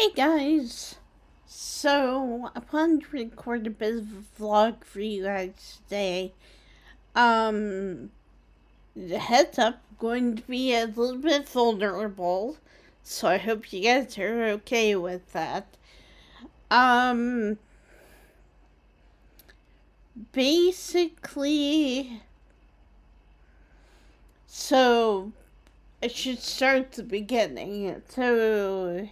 Hey guys! So, I wanted to record a bit of a vlog for you guys today. The heads up, going to be a little bit vulnerable, so I hope you guys are okay with that. Basically, so I should start at the beginning. So,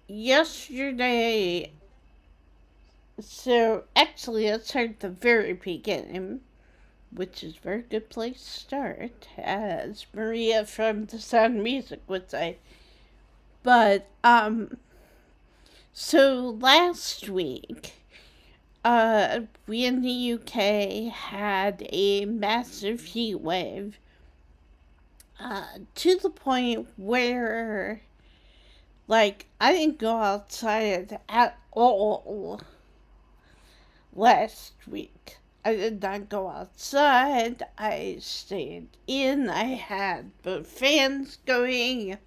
yesterday, actually, let's start at the very beginning, which is a very good place to start, as Maria from The Sound of Music would say. But, so last week, we in the UK had a massive heat wave, to the point where, like, I didn't go outside at all last week. I did not go outside. I stayed in. I had both fans going.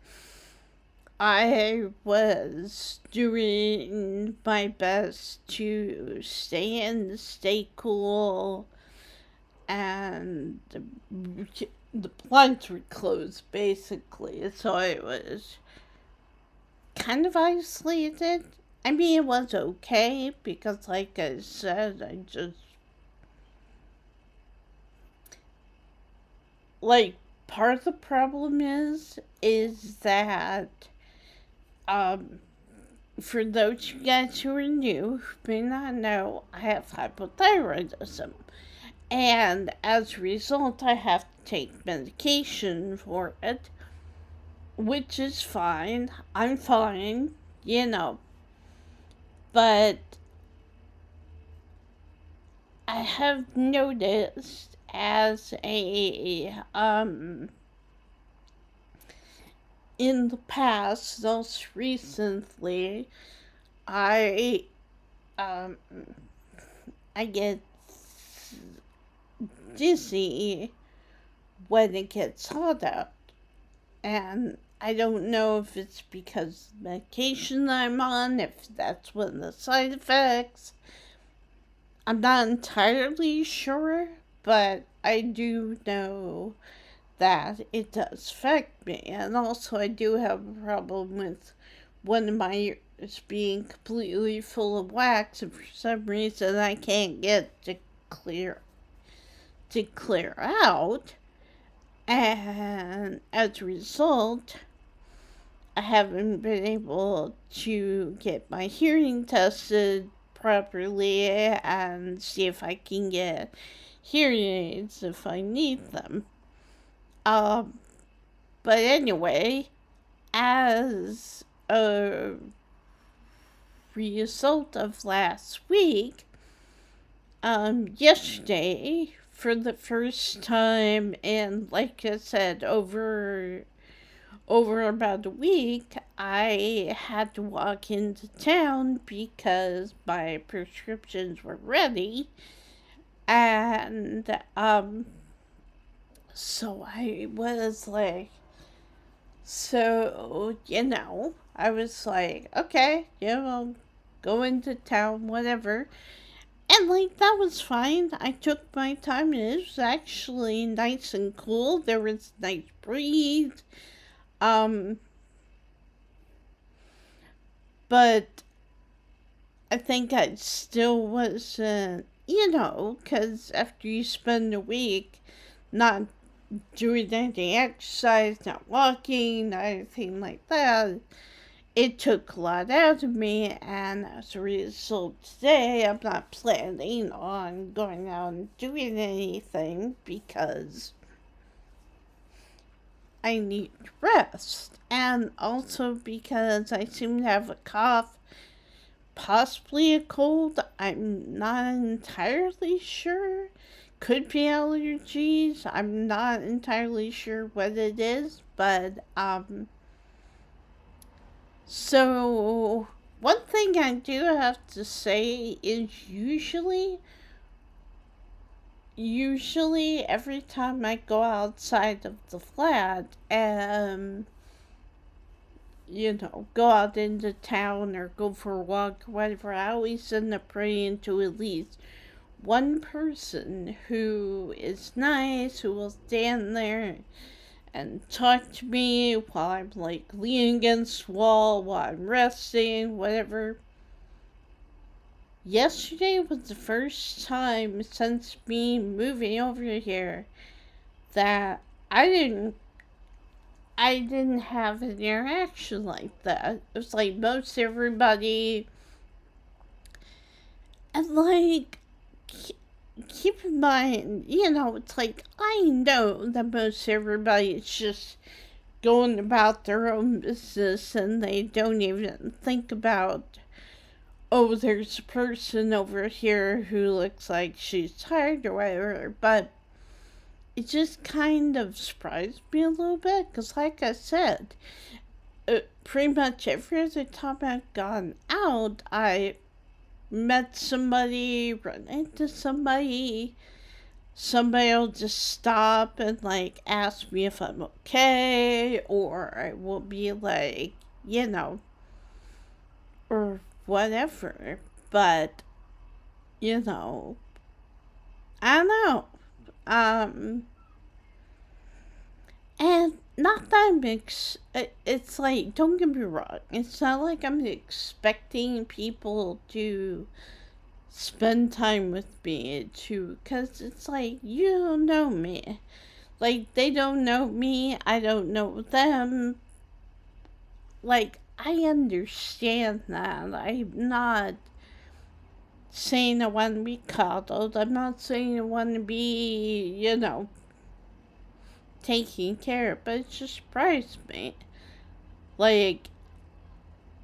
I was doing my best to stay in, stay cool, and the blinds were closed basically, so I was kind of isolated. I mean, it was okay because, like I said, part of the problem is that, for those you guys who are new, who may not know, I have hypothyroidism. And as a result, I have to take medication for it, which is fine. I'm fine, But I have noticed in the past, most recently, I, um, I get dizzy when it gets hot out. And I don't know if it's because of the medication I'm on, if that's one of the side effects. I'm not entirely sure, but I do know that it does affect me. And also, I do have a problem with one of my ears being completely full of wax, and for some reason I can't get to clear out. And as a result, I haven't been able to get my hearing tested properly and see if I can get hearing aids if I need them. But anyway, as a result of last week, yesterday, for the first time in, like I said, over about a week, I had to walk into town because my prescriptions were ready. And, so I was like, I was like, okay, I'll go into town, whatever. And, like, that was fine. I took my time, and it was actually nice and cool. There was nice breeze. But I think I still wasn't, because after you spend a week not doing any exercise, not walking, not anything like that, it took a lot out of me. And as a result, today I'm not planning on going out and doing anything because I need rest. And also because I seem to have a cough, possibly a cold. I'm not entirely sure. Could be allergies. I'm not entirely sure what it is, but, so one thing I do have to say is usually every time I go outside of the flat, go out into town or go for a walk or whatever, I always end up running into at least one person who is nice, who will stand there and talk to me while I'm like leaning against the wall, while I'm resting, whatever. Yesterday was the first time since me moving over here that I didn't have an interaction like that. It was like most everybody, and like, keep in mind, it's like I know that most everybody is just going about their own business and they don't even think about, oh, there's a person over here who looks like she's tired or whatever, but it just kind of surprised me a little bit because, like I said, pretty much every other time I've gone out, I met somebody, run into somebody. Somebody will just stop and like ask me if I'm okay, or I will be like, or whatever. But, I don't know. And not that it's like, don't get me wrong, it's not like I'm expecting people to spend time with me because it's like, you don't know me. Like, they don't know me, I don't know them. Like, I understand that. I'm not saying I want to be coddled. I'm not saying I want to be, taking care of, but it just surprised me. Like,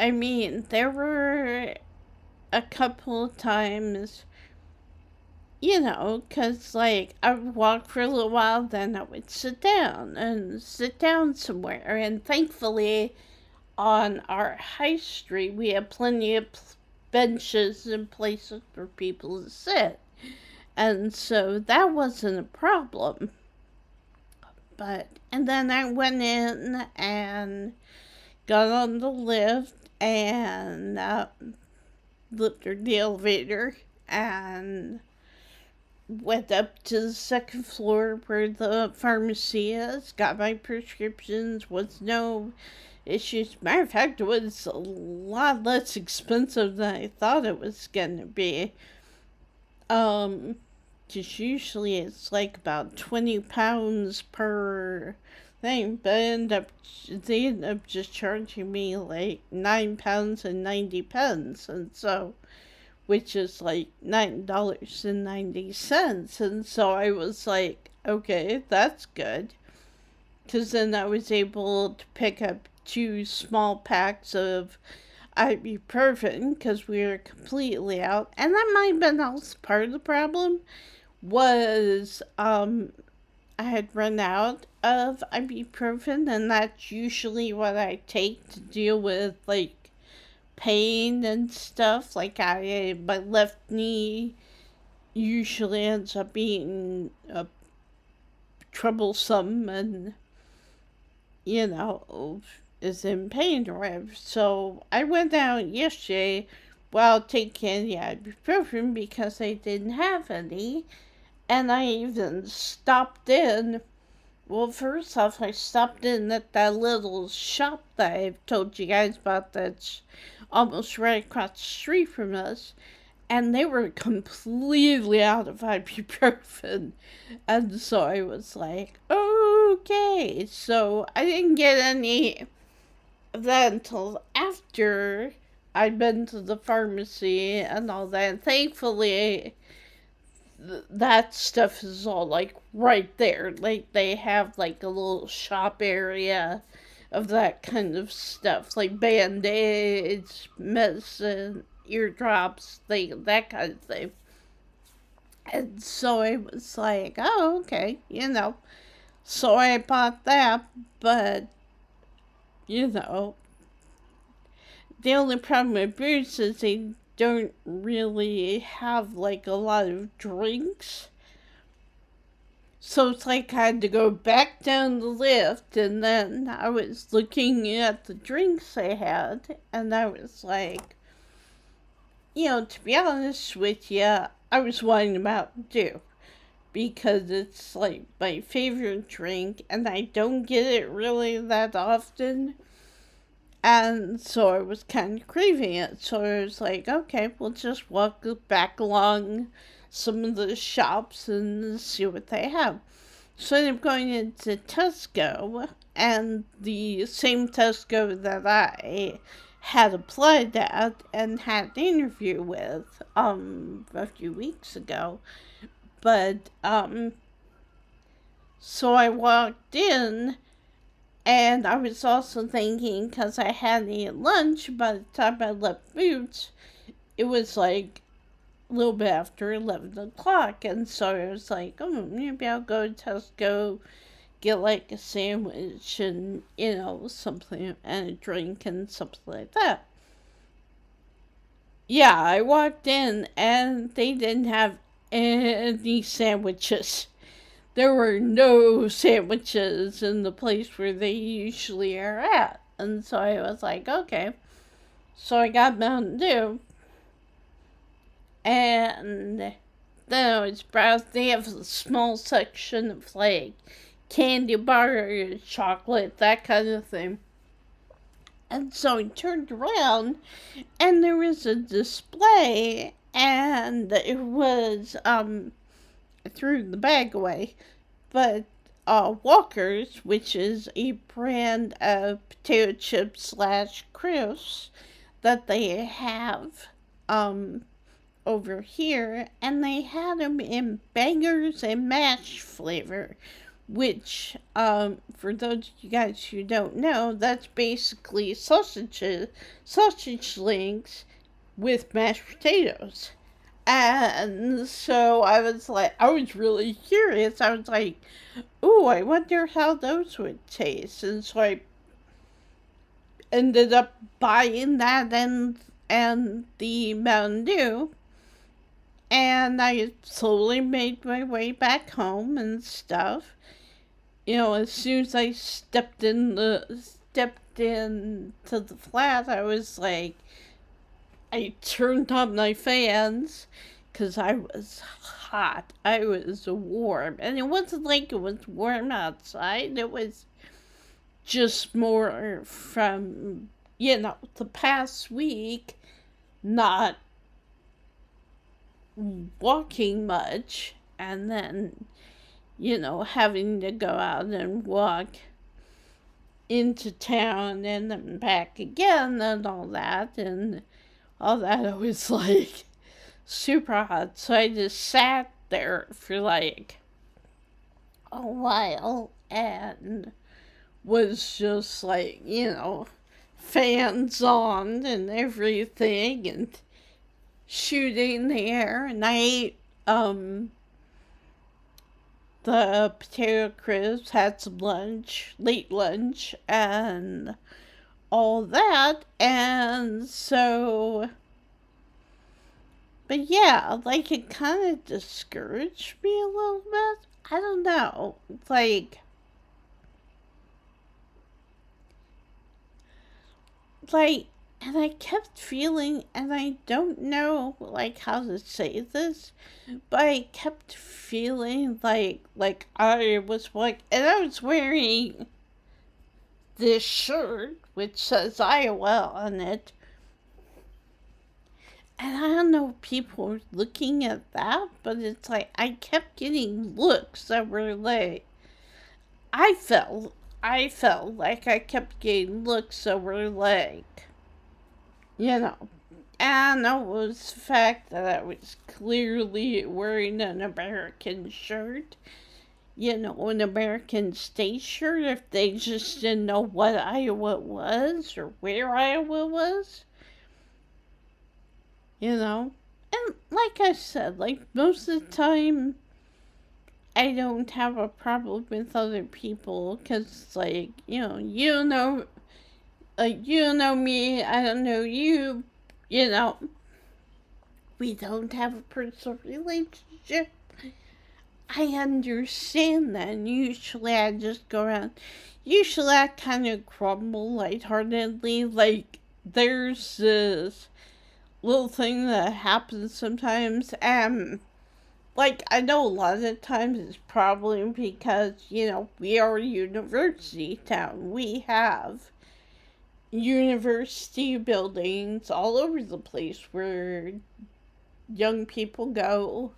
I mean, there were a couple of times, because, like, I would walk for a little while, then I would sit down somewhere. And thankfully, on our high street, we have plenty of benches and places for people to sit. And so that wasn't a problem. And then I went in and got on the lift and lifted the elevator and went up to the second floor where the pharmacy is, got my prescriptions, was no issues. Matter of fact, it was a lot less expensive than I thought it was gonna be. Just usually it's like about 20 pounds per thing, but they end up just charging me like £9 and 90 pence, and so, which is like $9.90, and so I was like, okay, that's good, because then I was able to pick up 2 small packs of ibuprofen because we were completely out, and that might have been also part of the problem was I had run out of ibuprofen, and that's usually what I take to deal with like pain and stuff. Like my left knee usually ends up being troublesome and is in pain or whatever. So I went out yesterday while taking the ibuprofen because I didn't have any. And I even stopped in. Well, first off, I stopped in at that little shop that I've told you guys about that's almost right across the street from us. And they were completely out of ibuprofen. And so I was like, okay. So I didn't get any of that until after I'd been to the pharmacy and all that. And thankfully, that stuff is all like right there. Like they have like a little shop area of that kind of stuff, like band-aids, medicine, eardrops, that kind of thing. And so I was like, oh, okay, So I bought that, but the only problem with Boots is they don't really have like a lot of drinks. So it's like I had to go back down the lift, and then I was looking at the drinks they had, and I was like, to be honest with you, I was wanting a Mountain Dew because it's like my favorite drink, and I don't get it really that often. And so I was kind of craving it. So I was like, okay, we'll just walk back along some of the shops and see what they have. So I ended up going into Tesco, and the same Tesco that I had applied at and had an interview with a few weeks ago. But so I walked in, and I was also thinking, because I hadn't eaten lunch by the time I left Boots, it was like a little bit after 11 o'clock. And so I was like, oh, maybe I'll go to Tesco, get like a sandwich and, something, and a drink and something like that. Yeah, I walked in and they didn't have any sandwiches. There were no sandwiches in the place where they usually are at. And so I was like, okay. So I got Mountain Dew. And then I was browsing. They have a small section of like candy bars, chocolate, that kind of thing. And so I turned around and there was a display, and it was I threw the bag away, but Walker's, which is a brand of potato chips / crisps that they have over here, and they had them in bangers and mash flavor, which for those of you guys who don't know, that's basically sausage links with mashed potatoes. And so I was really curious. I was like, ooh, I wonder how those would taste. And so I ended up buying that and the Mountain Dew. And I slowly made my way back home and stuff. As soon as I stepped into the flat, I was like, I turned on my fans because I was hot. I was warm. And it wasn't like it was warm outside. It was just more from, the past week not walking much, and then, having to go out and walk into town and then back again and all that. And all that, I was like super hot. So I just sat there for like a while and was just like, fans on and everything and shooting the air. And I ate the potato crisps, had some lunch, late lunch, and all that. And so, but yeah, like it kind of discouraged me a little bit. I don't know. And I kept feeling, and I don't know how to say this, but I kept feeling like I was and I was wearing this shirt which says Iowa on it. And I don't know if people were looking at that, but it's like I kept getting looks that were like, I felt like I kept getting looks that were like, and it was the fact that I was clearly wearing an American shirt, an American state shirt, if they just didn't know what Iowa was or where Iowa was. And like I said, most of the time, I don't have a problem with other people, because, you know me, I don't know you, we don't have a personal relationship. I understand that. And usually I just go around. Usually I kind of grumble lightheartedly. Like, there's this little thing that happens sometimes, and like, I know a lot of the times it's probably because, we are a university town. We have university buildings all over the place where young people go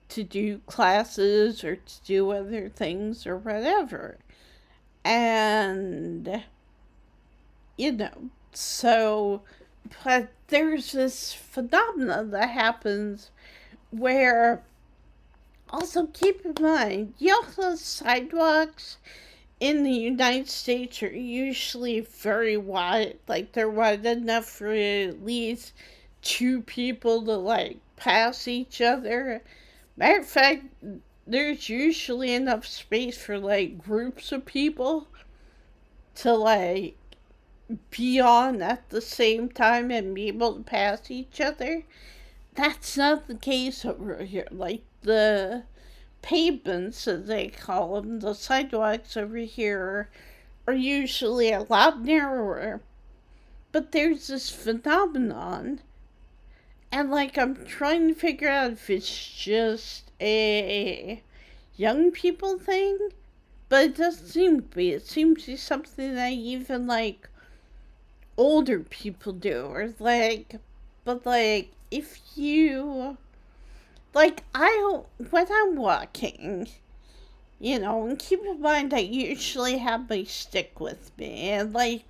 to do classes or to do other things or whatever. And, so, but there's this phenomenon that happens where, also keep in mind, sidewalks in the United States are usually very wide. Like, they're wide enough for at least two people to, like, pass each other. Matter of fact, there's usually enough space for, like, groups of people to, like, be on at the same time and be able to pass each other. That's not the case over here. Like, the pavements, as they call them, the sidewalks over here are usually a lot narrower. But there's this phenomenon, and, like, I'm trying to figure out if it's just a young people thing, but it doesn't seem to be. It seems to be something that even, like, older people do, or, like, but, like, if you, like, when I'm walking, and keep in mind I usually have my stick with me, and, like,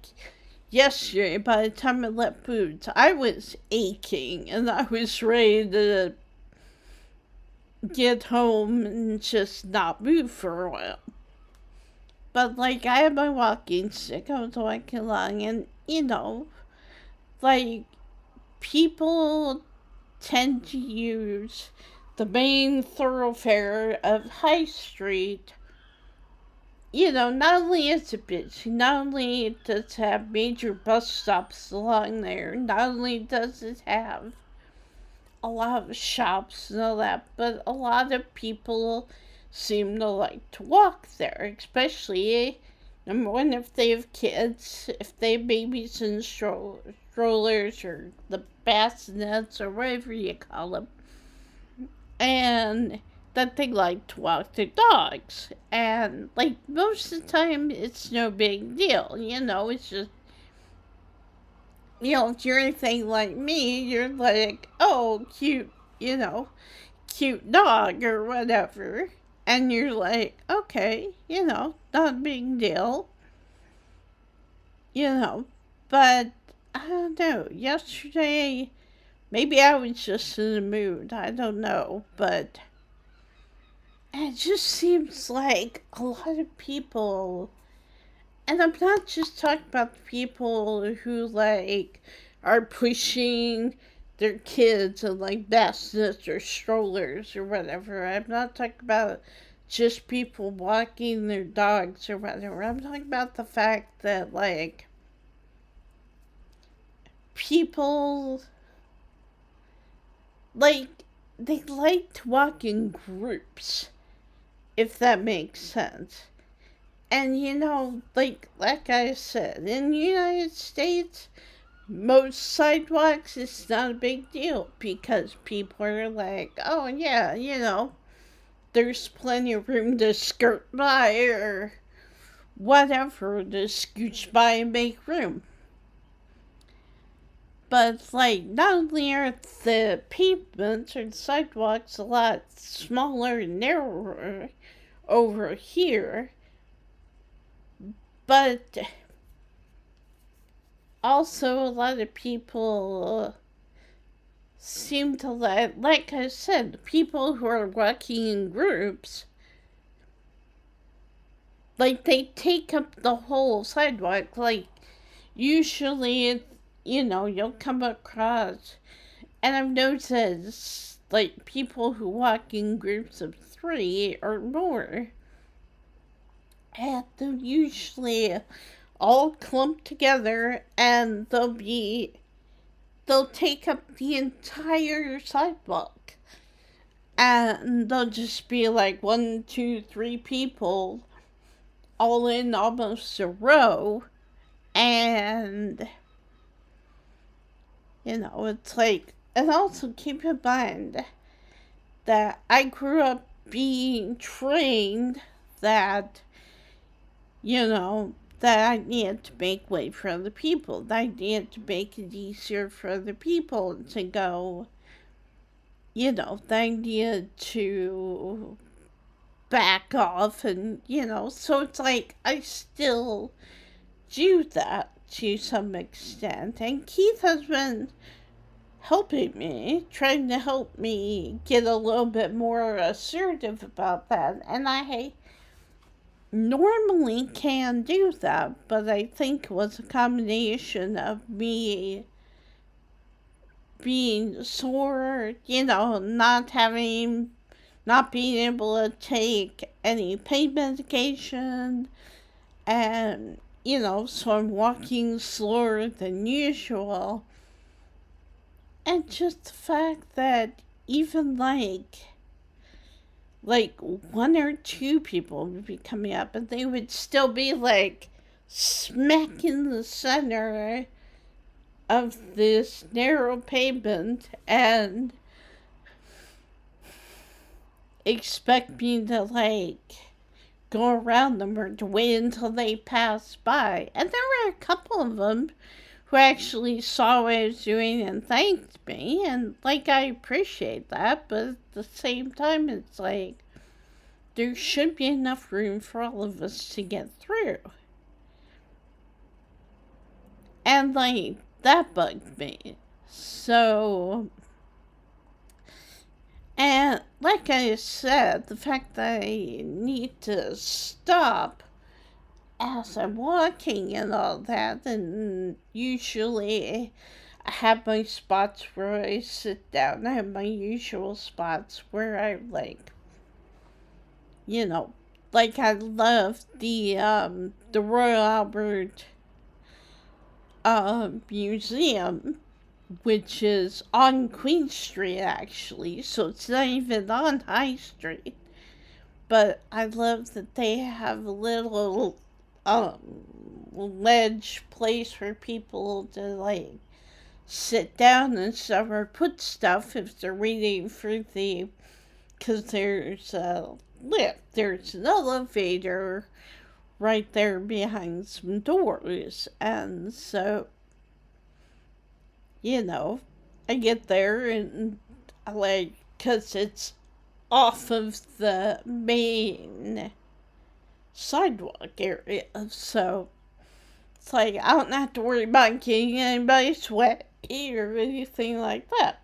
yesterday, by the time I left Boots, I was aching, and I was ready to get home and just not move for a while. But, like, I had my walking stick, I was walking along, and, like, people tend to use the main thoroughfare of High Street. Not only is it busy, not only does it have major bus stops along there, not only does it have a lot of shops and all that, but a lot of people seem to like to walk there, especially, number one, if they have kids, if they have babies in strollers or the bassinets or whatever you call them, and that they like to walk their dogs. And, like, most of the time, it's no big deal, it's just, if you're anything like me, you're like, oh, cute, cute dog or whatever. And you're like, okay, not a big deal. But I don't know. Yesterday, maybe I was just in the mood. I don't know. But it just seems like a lot of people, and I'm not just talking about the people who, like, are pushing their kids in, like, bassinets or strollers or whatever. I'm not talking about just people walking their dogs or whatever. I'm talking about the fact that, like, people, like, they like to walk in groups, if that makes sense. And, like I said, in the United States, most sidewalks, it's not a big deal because people are like, oh, yeah, there's plenty of room to skirt by or whatever, to scooch by and make room. But, like, not only are the pavements or the sidewalks a lot smaller and narrower over here, but also a lot of people seem to like I said, people who are walking in groups, like, they take up the whole sidewalk. Like, usually, you'll come across, and I've noticed, like, people who walk in groups of 3 or more, and they'll usually all clump together, and they'll take up the entire sidewalk. and there'll just be like 1, 2, 3 people all in almost a row, and it's like, and also keep in mind that I grew up being trained that, that I needed to make way for other people, that I needed to make it easier for other people to go, that I needed to back off, and, so it's like I still do that to some extent. And Keith has been helping me, trying to help me get a little bit more assertive about that. And I normally can do that, but I think it was a combination of me being sore, not being able to take any pain medication, and, so I'm walking slower than usual. And just the fact that even like 1 or 2 people would be coming up, and they would still be like smack in the center of this narrow pavement and expect me to go around them or to wait until they pass by. And there were a couple of them who actually saw what I was doing and thanked me, and I appreciate that, but at the same time it's like there should be enough room for all of us to get through. And that bugged me. So, and like I said, the fact that I need to stop as I'm walking and all that, and usually I have my spots where I sit down. I have my usual spots where I I love the Royal Albert Museum, which is on Queen Street actually, so it's not even on High Street. But I love that they have a little ledge place for people to sit down and stuff, or put stuff if they're waiting for because there's a lift, there's an elevator right there behind some doors. And so, I get there and because it's off of the main sidewalk area, so it's I don't have to worry about getting anybody sweaty or anything like that.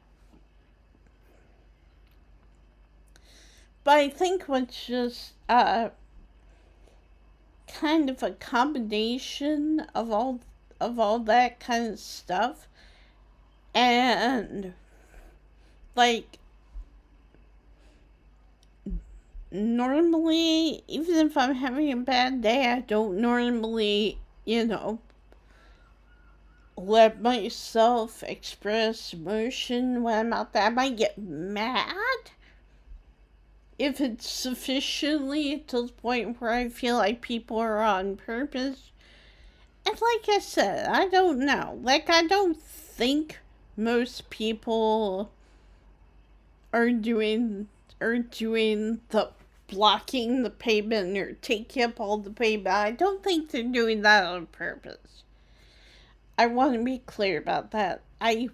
But I think what's just kind of a combination of all that kind of stuff, and normally, even if I'm having a bad day, I don't normally, let myself express emotion when I'm out there. I might get mad if it's sufficiently to the point where I feel like people are on purpose. And like I said, I don't know. I don't think most people are doing the blocking the pavement or taking up all the pavement. I don't think they're doing that on purpose. I want to be clear about that. I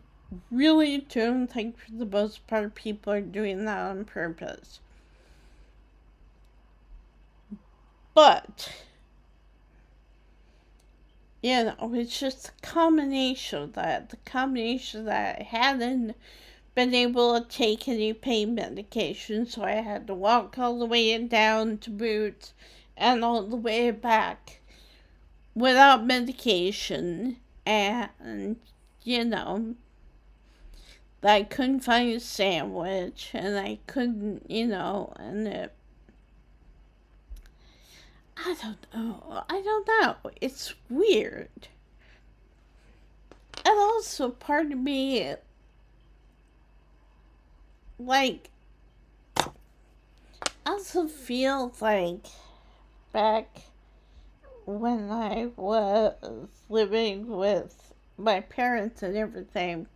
really don't think for the most part people are doing that on purpose. But, it's just a combination of that. The combination that I hadn't been able to take any pain medication, so I had to walk all the way down to Boots and all the way back without medication, and, that I couldn't find a sandwich, and I couldn't, and I don't know. It's weird. And also part of me, also feel like back when I was living with my parents and everything,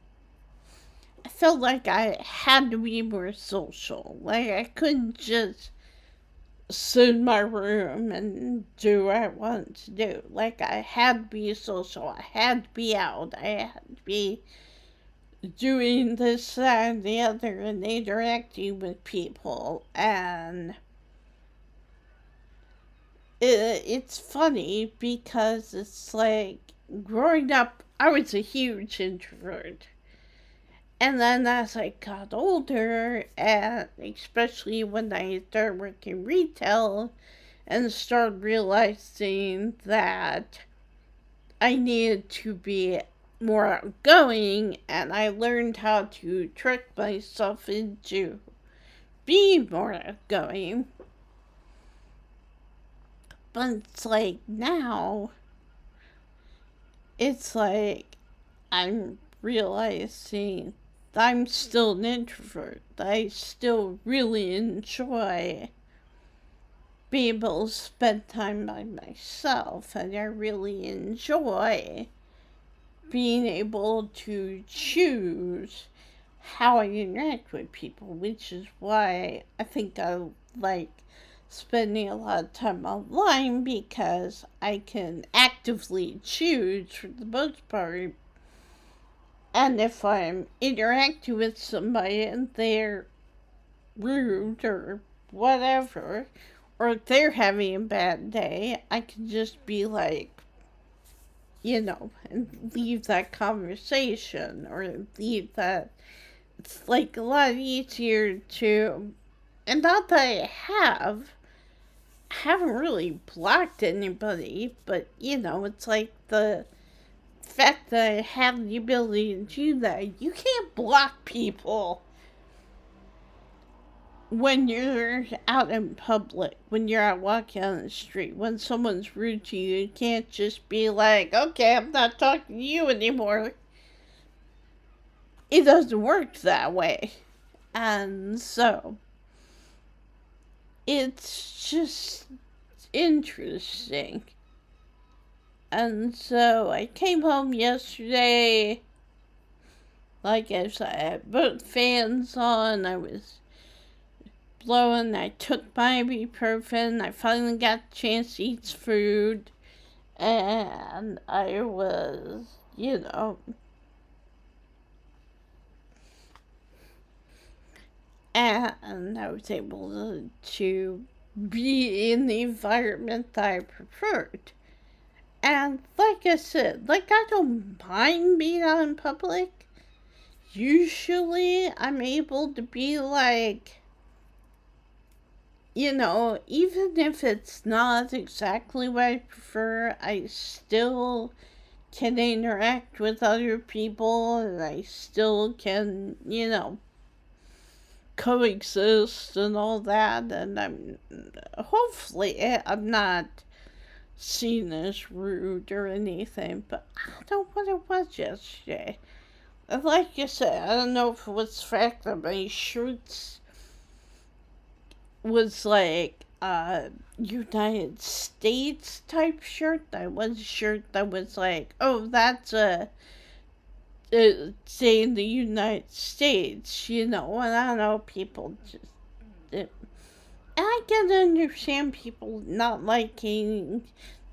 I felt like I had to be more social. Like I couldn't just sit in my room and do what I wanted to do. Like I had to be social. I had to be out. I had to be doing this, that, and the other, and interacting with people. And it's funny because it's like growing up, I was a huge introvert. And then as I got older, and especially when I started working retail and started realizing that I needed to be more outgoing, and I learned how to trick myself into being more outgoing. But it's like now, it's like I'm realizing I'm still an introvert. I still really enjoy being able to spend time by myself, and I really enjoy being able to choose how I interact with people, which is why I think I like spending a lot of time online, because I can actively choose for the most part. And if I'm interacting with somebody and they're rude or whatever, or if they're having a bad day, I can just be like, and leave that conversation, or leave that. It's like a lot easier to, and not that I haven't really blocked anybody, but it's like the fact that I have the ability to do that. You can't block people when you're out in public, when you're out walking on the street, when someone's rude to you. You can't just be like, okay, I'm not talking to you anymore. It doesn't work that way. And so, it's just interesting. And so, I came home yesterday. Like I said, I had both fans on. I was blowing. I took my ibuprofen. I finally got a chance to eat food. And I was, and I was able to be in the environment that I preferred. And like I said, I don't mind being out in public. Usually I'm able to be like, even if it's not exactly what I prefer, I still can interact with other people, and I still can, coexist and all that. And hopefully, I'm not seen as rude or anything, but I don't know what it was yesterday. Like I said, I don't know if it was the fact that my shirts was like United States type shirt. That was a shirt that was like, oh, that's saying the United States, and I don't know, people just. And I can understand people not liking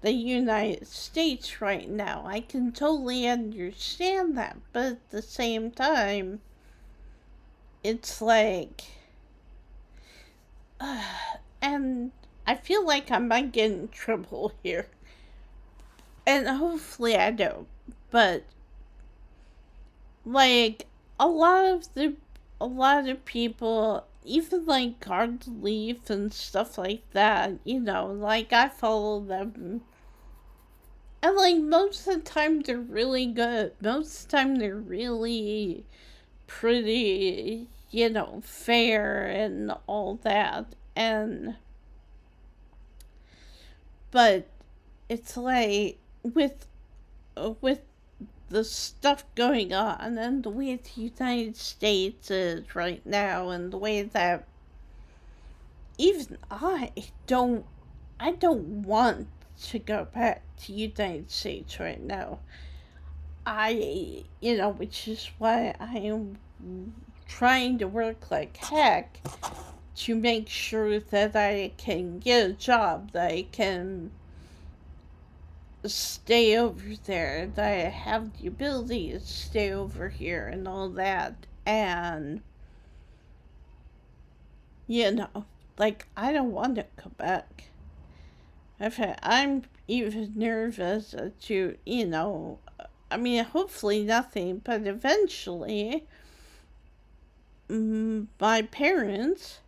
the United States right now. I can totally understand that. But at the same time, it's like. And I feel like I might get in trouble here. And hopefully I don't. But like a lot of people, even like Guard Leaf and stuff like that, like I follow them. And like most of the time they're really good. Most of the time they're really pretty, fair and all that. But it's like with the stuff going on and the way the United States is right now, and the way that even I don't want to go back to United States right now. Which is why I am trying to work like heck to make sure that I can get a job, that I can stay over there, that I have the ability to stay over here and all that. And, I don't want to come back. In fact, I'm even nervous to, hopefully nothing, but eventually, my parents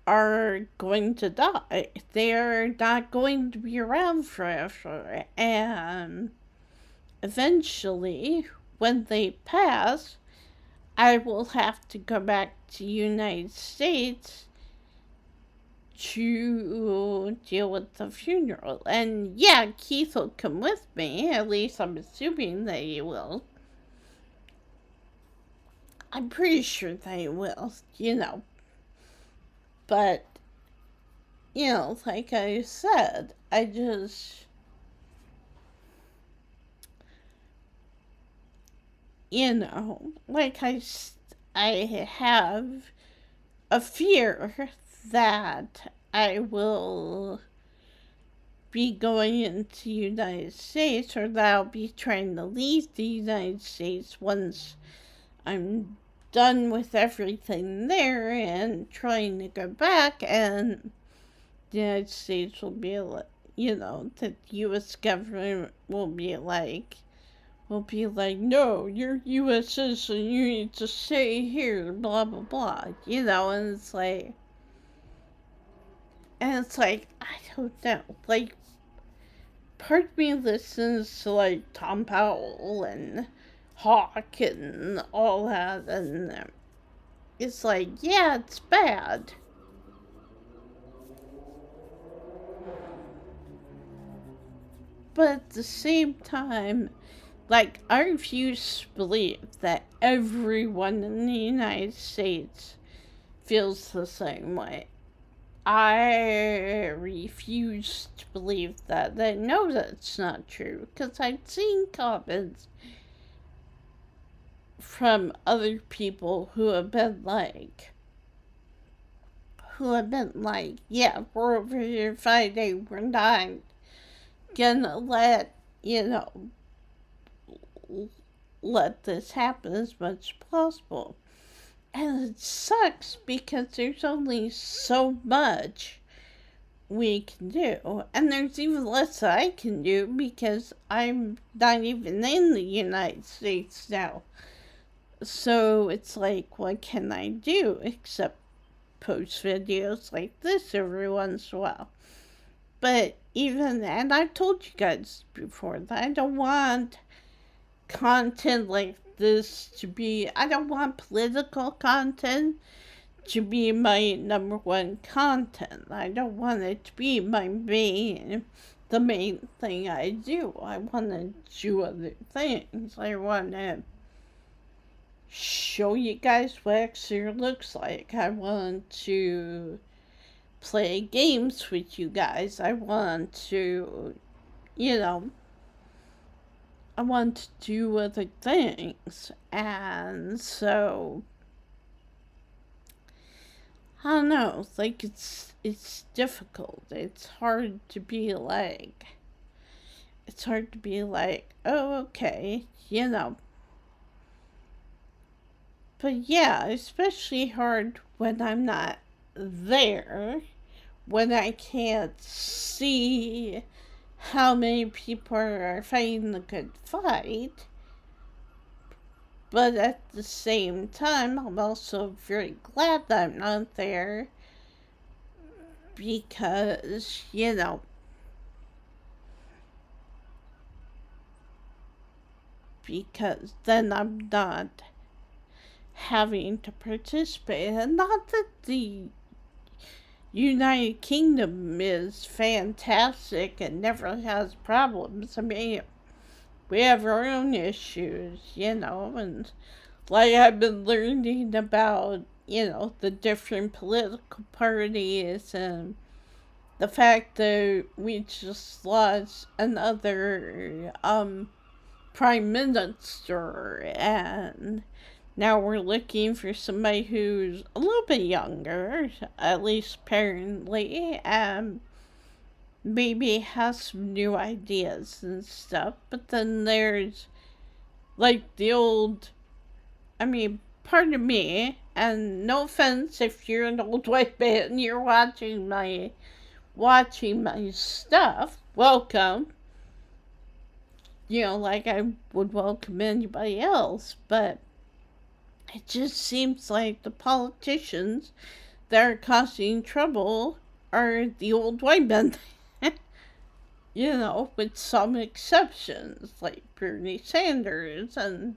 are going to die. They're not going to be around forever. And eventually, when they pass, I will have to go back to the United States to deal with the funeral. And yeah, Keith will come with me. At least I'm assuming that he will. I'm pretty sure that he will, But, like I said, I just, I have a fear that I will be going into the United States, or that I'll be trying to leave the United States once I'm done with everything there and trying to go back, and the United States will be like, the U.S. government will be like, no, you're U.S. citizen, you need to stay here, blah, blah, blah, and it's like, I don't know, part of me listens to, Tom Powell and Hawk and all that, and it's like, yeah, it's bad. But at the same time, I refuse to believe that everyone in the United States feels the same way. I refuse to believe that. I know that's not true, because I've seen comments from other people who have been like, yeah, we're over here fighting, we're not gonna let this happen as much as possible. And it sucks because there's only so much we can do. And there's even less I can do because I'm not even in the United States now. So it's like, what can I do except post videos like this every once in a while? But and I've told you guys before that I don't want content like this to be, I don't want political content to be my number one content. I don't want it to be the main thing I do. I want to do other things. I want to show you guys what Exeter looks like. I want to play games with you guys. I want to, I want to do other things. And so, I don't know, it's difficult. It's hard to be like, oh, okay, But yeah, especially hard when I'm not there, when I can't see how many people are fighting the good fight. But at the same time, I'm also very glad that I'm not there because, because then I'm not having to participate. And not that the United Kingdom is fantastic and never has problems. I mean, we have our own issues, and Like, I've been learning about, the different political parties and the fact that we just lost another prime minister, and now we're looking for somebody who's a little bit younger, at least apparently, and maybe has some new ideas and stuff. But then there's like the old, pardon me, and no offense if you're an old white man and you're watching my stuff, welcome. Like I would welcome anybody else, but it just seems like the politicians that are causing trouble are the old white men. With some exceptions, like Bernie Sanders and,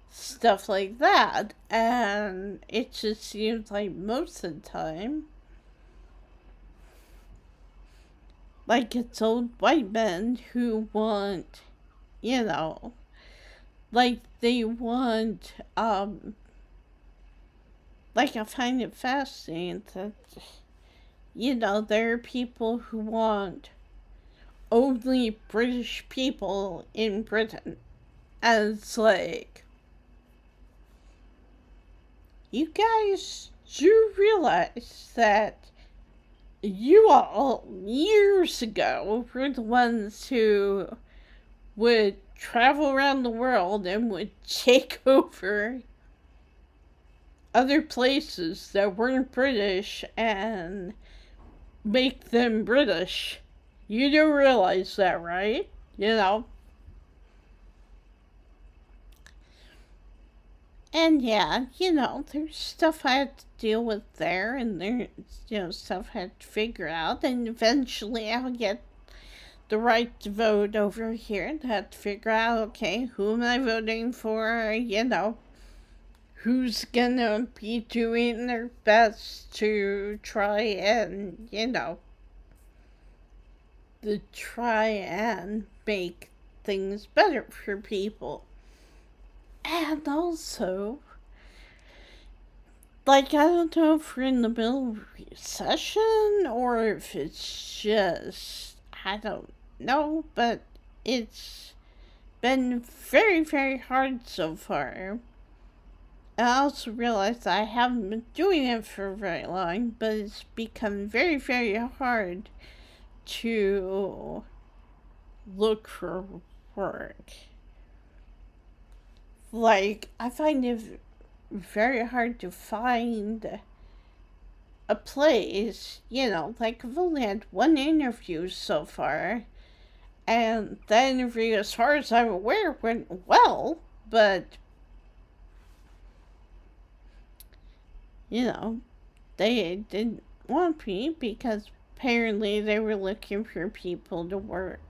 stuff like that. And it just seems like most of the time, like it's old white men who want, like they want, like I find it fascinating that, there are people who want only British people in Britain. And it's like, you guys do realize that you all, years ago, were the ones who would travel around the world and would take over other places that weren't British and make them British. You do realize that, right? And yeah, there's stuff I had to deal with there, and there's, stuff I had to figure out, and eventually I'll get the right to vote over here, and have to figure out, okay, who am I voting for, who's gonna be doing their best to try and, try and make things better for people. And also, like, I don't know if we're in the middle of a recession or if it's just, I don't know, but it's been very, very hard so far. I also realized I haven't been doing it for very long, but it's become very, very hard to look for work. Like, I find it very hard to find a place, like I've only had one interview so far, and that interview, as far as I'm aware, went well, but, they didn't want me because apparently they were looking for people to work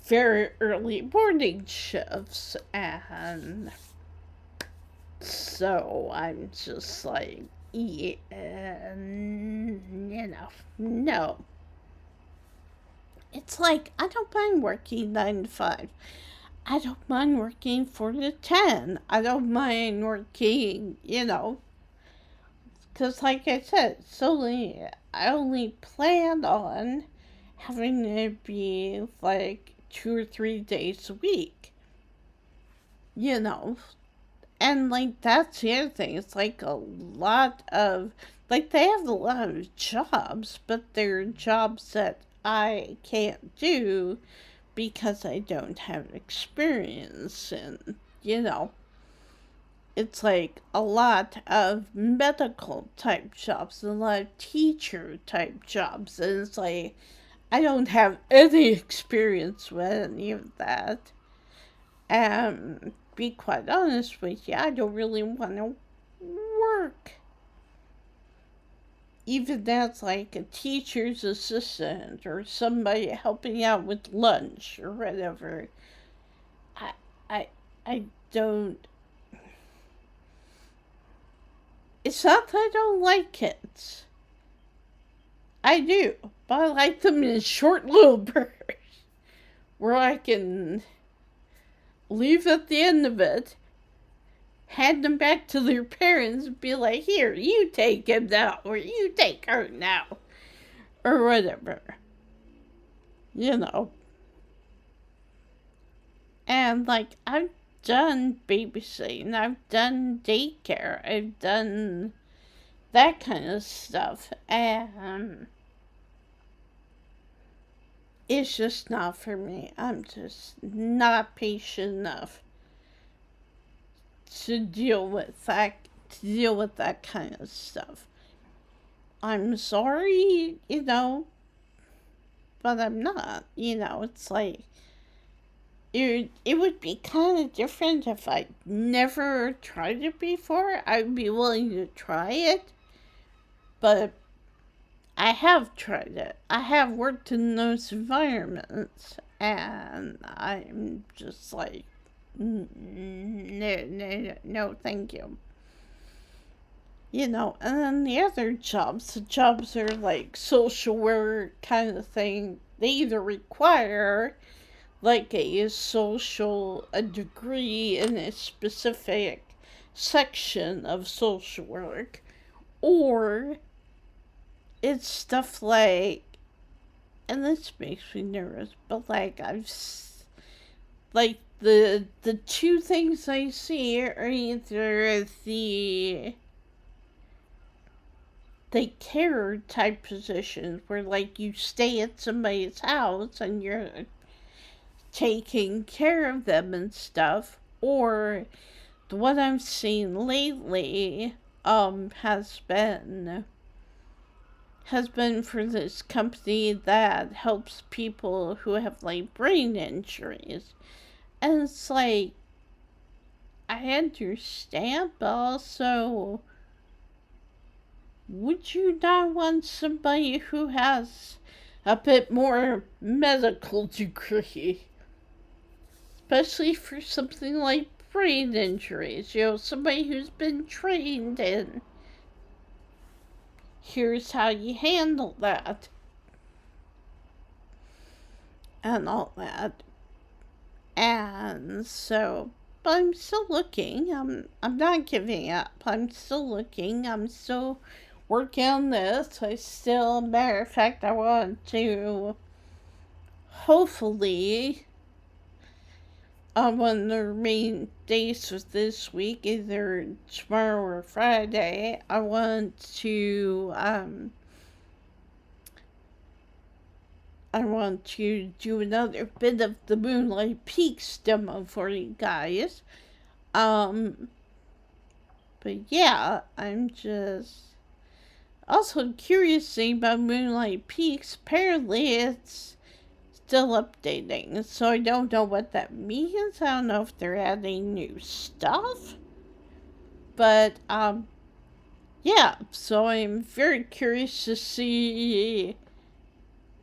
very early morning shifts, and so I'm just like, yeah, no. It's like, I don't mind working 9 to 5. I don't mind working 4 to 10. I don't mind working, because like I said, I only plan on having it be like 2 or 3 days a week. And like that's the other thing. It's like a lot of, like, they have a lot of jobs, but they're jobs that I can't do because I don't have experience in, it's like a lot of medical type jobs, a lot of teacher type jobs, and it's like I don't have any experience with any of that. And be quite honest with you, I don't really want to work. Even that's like a teacher's assistant or somebody helping out with lunch or whatever. I don't. It's not that I don't like kids. I do, but I like them in short little bursts where I can leave at the end of it, hand them back to their parents, and be like, here, you take him now, or you take her now, or whatever. You know. And, like, I've done babysitting, I've done daycare, I've done that kind of stuff, and it's just not for me. I'm just not patient enough to deal with that kind of stuff. I'm sorry, but I'm not. It's like it would be kind of different if I never tried it before. I'd be willing to try it, but I have tried it. I have worked in those environments, and I'm just like, no, no, thank you. And then the other the jobs are like social work kind of thing. They either require like a degree in a specific section of social work, or it's stuff like, and this makes me nervous, but like like the two things I see are either the care type positions where like you stay at somebody's house and you're taking care of them and stuff, or the one I'm seeing lately has been for this company that helps people who have like brain injuries. And it's like, I understand, but also, would you not want somebody who has a bit more medical degree? Especially for something like brain injuries, somebody who's been trained in here's how you handle that and all that. And so, but I'm still looking. I'm not giving up. I'm still looking. I'm still working on this. Matter of fact, I want to hopefully on one of the remaining days of this week, either tomorrow or Friday, I want to do another bit of the Moonlight Peaks demo for you guys. But yeah, I'm just also curious thing about Moonlight Peaks. Apparently, it's still updating, so I don't know what that means. I don't know if they're adding new stuff. But, yeah, so I'm very curious to see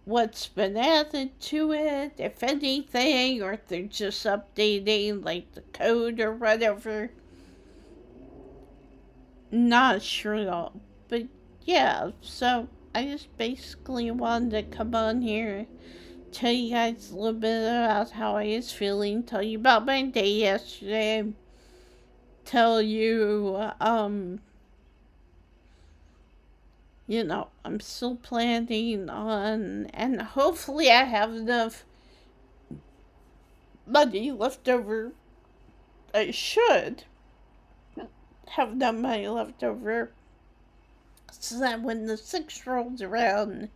what's been added to it, if anything, or if they're just updating, like, the code or whatever. Not sure at all. But, yeah, so I just basically wanted to come on here, tell you guys a little bit about how I was feeling, tell you about my day yesterday, tell you, I'm still planning on, and hopefully I have enough money left over. I should have enough money left over so that when the 6 rolls around,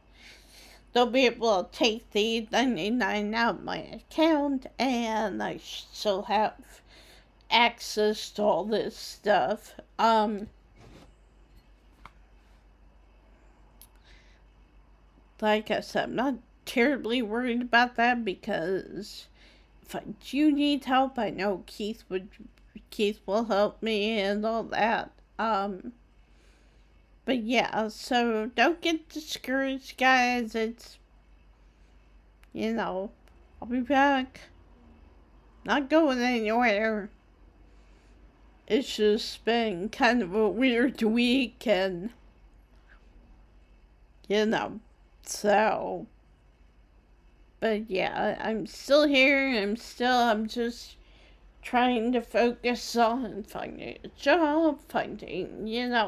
they'll be able to take the $99 out of my account, and I still have access to all this stuff. Like I said, I'm not terribly worried about that, because if I do need help, I know Keith will help me and all that. But yeah, so don't get discouraged, guys. It's, I'll be back. Not going anywhere. It's just been kind of a weird week, and, so. But yeah, I'm still here. I'm just trying to focus on finding a job, finding,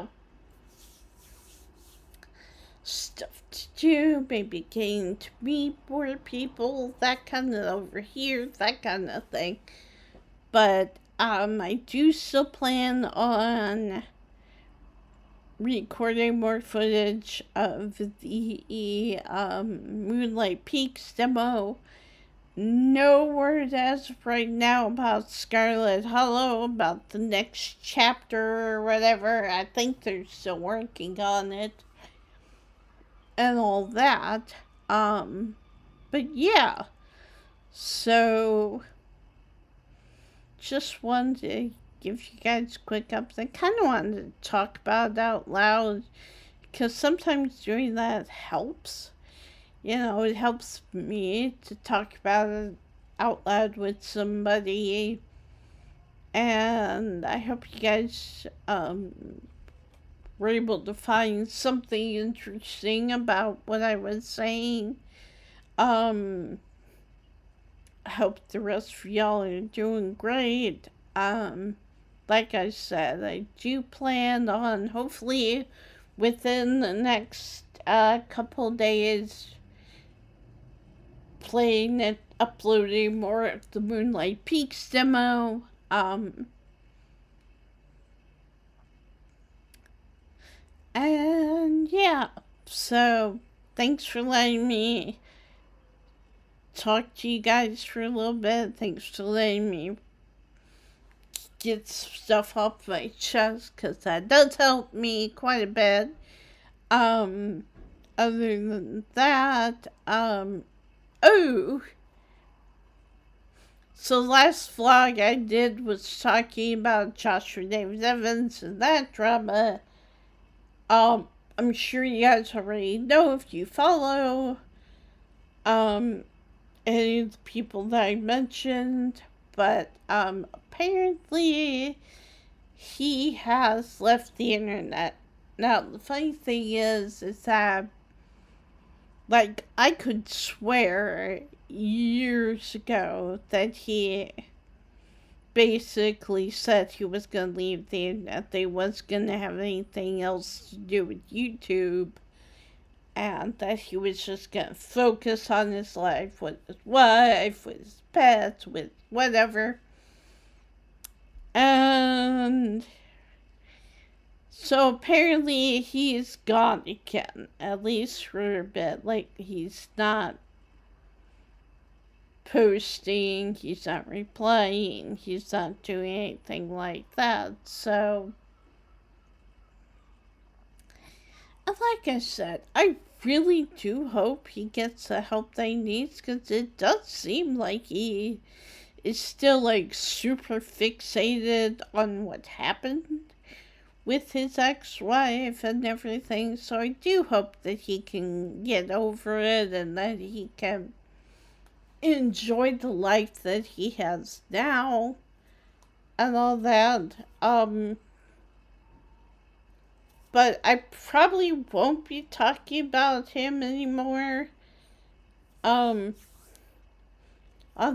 stuff to do, maybe getting to meet more people, that kind of over here, that kind of thing. But I do still plan on recording more footage of the Moonlight Peaks demo. No word as of right now about Scarlet Hollow, about the next chapter or whatever. I think they're still working on it and all that. But yeah. So just wanted to give you guys a quick update. Kind of wanted to talk about it out loud because sometimes doing that helps. It helps me to talk about it out loud with somebody. And I hope you guys were able to find something interesting about what I was saying. I hope the rest of y'all are doing great. Like I said, I do plan on hopefully within the next couple days playing and uploading more of the Moonlight Peaks demo. And yeah, so thanks for letting me talk to you guys for a little bit. Thanks for letting me get stuff off my chest, because that does help me quite a bit. Other than that, so last vlog I did was talking about Joshua David Evans and that drama. I'm sure you guys already know if you follow, any of the people that I mentioned, but, apparently he has left the internet. Now, the funny thing is that, like, I could swear years ago that he basically said he was going to leave the internet. They was going to have anything else to do with YouTube. And that he was just going to focus on his life with his wife, with his pets, with whatever. And so apparently he's gone again, at least for a bit. Like, he's not posting, he's not replying, he's not doing anything like that. So, and like I said, I really do hope he gets the help that he needs, because it does seem like he is still, like, super fixated on what happened with his ex-wife and everything. So I do hope that he can get over it and that he can enjoy the life that he has now and all that. But I probably won't be talking about him anymore on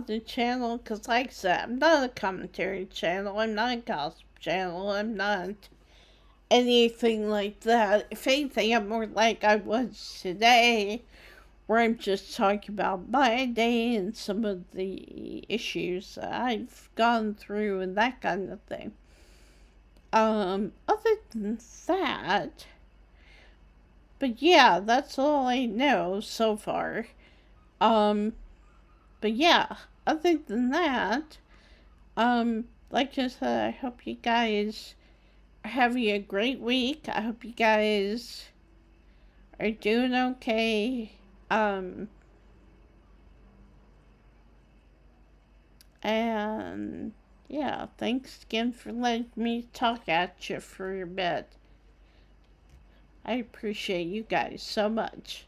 the channel, because like I said, I'm not a commentary channel, I'm not a gossip channel, I'm not anything like that. If anything, I'm more like I was today, where I'm just talking about my day and some of the issues that I've gone through and that kind of thing. Other than that, but yeah, that's all I know so far. But yeah, other than that, like I said, I hope you guys are having a great week. I hope you guys are doing okay. And yeah, thanks again for letting me talk at you for a bit. I appreciate you guys so much.